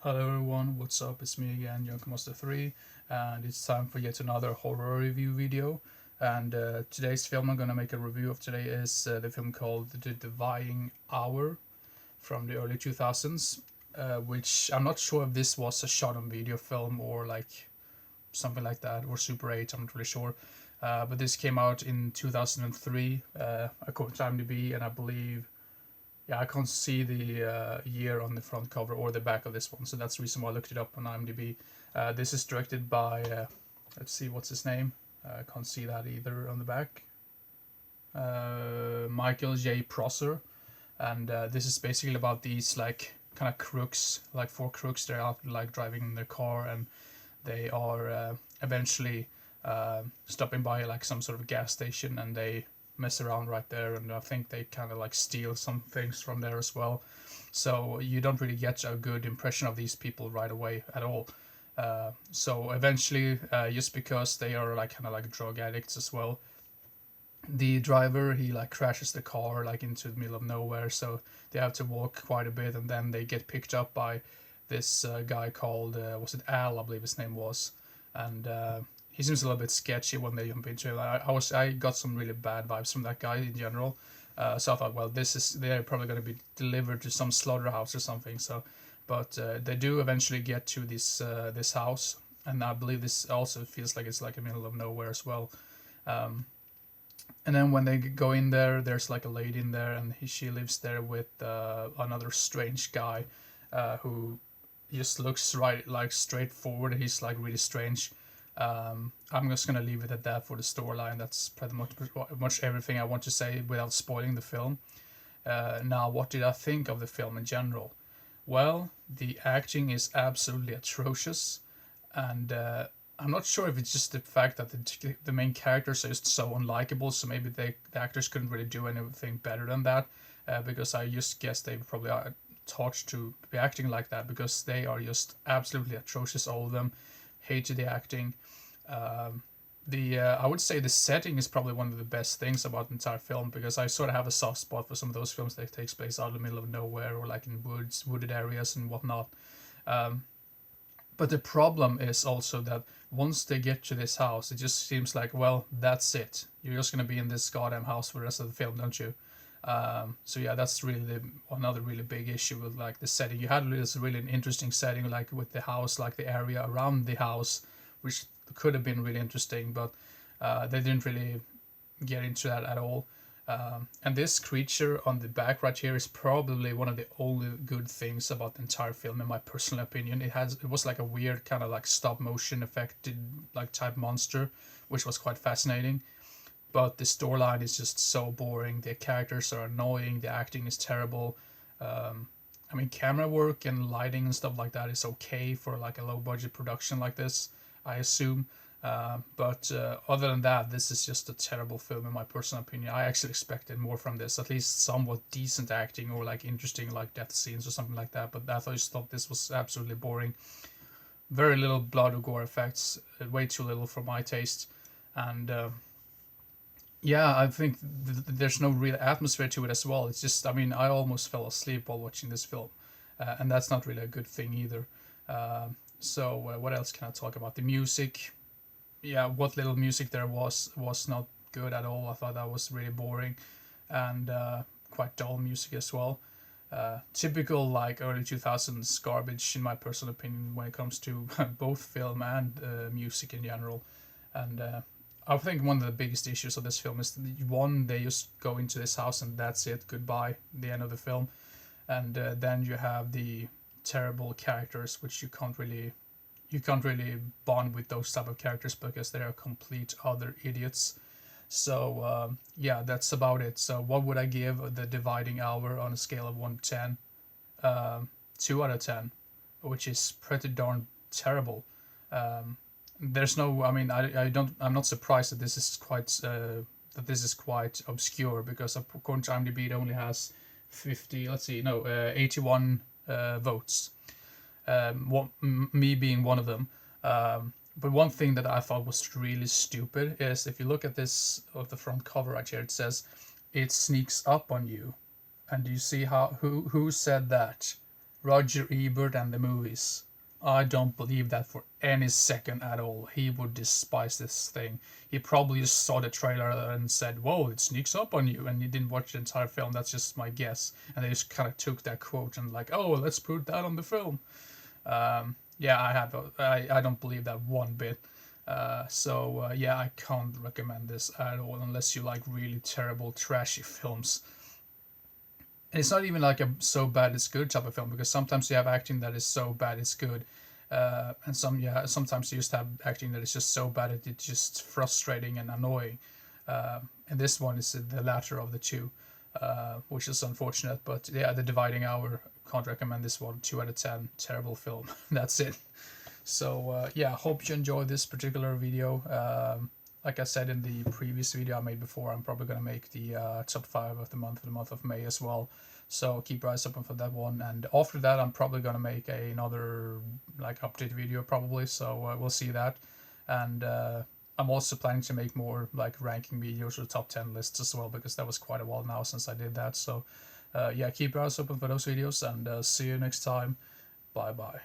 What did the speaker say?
Hello everyone, what's up? It's me again, Junkmaster3, and it's time for yet another horror review video. And today's film I'm gonna make a review of today is the film called The Dividing Hour from the early 2000s, which I'm not sure if this was a shot on video film or like something like that, or Super 8, I'm not really sure. But this came out in 2003, according to IMDb, and I believe I can't see the year on the front cover or the back of this one, so that's the reason why I looked it up on IMDb. This is directed by, let's see, what's his name? I can't see that either on the back. Michael J. Prosser, and this is basically about these like kind of crooks, like four crooks. They're out like driving in their car, and they are eventually stopping by like some sort of gas station, and they mess around right there, and I think they kind of like steal some things from there as well. So you don't really get a good impression of these people right away at all. So eventually, just because they are like kind of like drug addicts as well, the driver he like crashes the car like into the middle of nowhere, so they have to walk quite a bit, and then they get picked up by this guy called was it Al, I believe his name was, and he seems a little bit sketchy when they jump into it. I got some really bad vibes from that guy in general. So I thought, well, they're probably going to be delivered to some slaughterhouse or something. So, but they do eventually get to this house, and I believe this also feels like it's like a middle of nowhere as well. Um, and then when they go in there, there's like a lady in there, and she lives there with another strange guy who just looks right like straightforward. He's like really strange. I'm just gonna leave it at that for the storyline. That's pretty much everything I want to say without spoiling the film. Now, what did I think of the film in general? Well, the acting is absolutely atrocious, and I'm not sure if it's just the fact that the main characters are just so unlikable. So maybe the actors couldn't really do anything better than that, because I just guess they probably are taught to be acting like that, because they are just absolutely atrocious. All of them hated the acting. Um, the I would say the setting is probably one of the best things about the entire film, because I sort of have a soft spot for some of those films that takes place out in the middle of nowhere or like in wooded areas and whatnot. Um, but the problem is also that once they get to this house, it just seems like, well, that's it. You're just gonna be in this goddamn house for the rest of the film, don't you? So yeah, that's really another really big issue with like the setting. You had this really an interesting setting, like with the house, like the area around the house, which could have been really interesting, but they didn't really get into that at all. And this creature on the back right here is probably one of the only good things about the entire film, in my personal opinion. It was like a weird kind of like stop motion affected like type monster, which was quite fascinating. But the storyline is just so boring. The characters are annoying. The acting is terrible. I mean, camera work and lighting and stuff like that is okay for like a low budget production like this, I assume. But other than that, this is just a terrible film in my personal opinion. I actually expected more from this, at least somewhat decent acting or like interesting like death scenes or something like that. But I just thought this was absolutely boring. Very little blood or gore effects, way too little for my taste, and yeah, I think there's no real atmosphere to it as well. It's just, I mean, I almost fell asleep while watching this film, and that's not really a good thing either. So what else can I talk about? The music, yeah, what little music there was not good at all. I thought that was really boring, and quite dull music as well. Typical like early 2000s garbage in my personal opinion when it comes to both film and music in general. And I think one of the biggest issues of this film is that, one, they just go into this house and that's it, goodbye, the end of the film. And then you have the terrible characters, which you can't really bond with those type of characters because they are complete other idiots. So yeah, that's about it. So what would I give the Dividing Hour on a scale of 1 to 10? 2 out of 10, which is pretty darn terrible. Um, there's no, I mean, I'm not surprised that this is quite obscure, because according to IMDb it only has 50, let's see, no, 81 votes. Me being one of them. But one thing that I thought was really stupid is, if you look at this of the front cover right here, it says it sneaks up on you, and do you see how who said that? Roger Ebert and the movies. I don't believe that for any second at all. He would despise this thing. He probably just saw the trailer and said, "Whoa, it sneaks up on you," and he didn't watch the entire film. That's just my guess. And they just kind of took that quote and like, "Oh, let's put that on the film." Yeah, I don't believe that one bit. Yeah, I can't recommend this at all unless you like really terrible, trashy films. And it's not even like a so bad it's good type of film, because sometimes you have acting that is so bad it's good, and sometimes you just have acting that is just so bad that it's just frustrating and annoying. And this one is the latter of the two, which is unfortunate. But yeah, The Dividing Hour, can't recommend this one. 2 out of 10, terrible film. That's it. So yeah, hope you enjoyed this particular video. Like I said in the previous video I made before, I'm probably gonna make the top 5 of the month for the month of May as well. So keep your eyes open for that one. And after that, I'm probably gonna make another like update video probably. So we'll see that. And I'm also planning to make more like ranking videos or top 10 lists as well, because that was quite a while now since I did that. So yeah, keep your eyes open for those videos, and see you next time. Bye bye.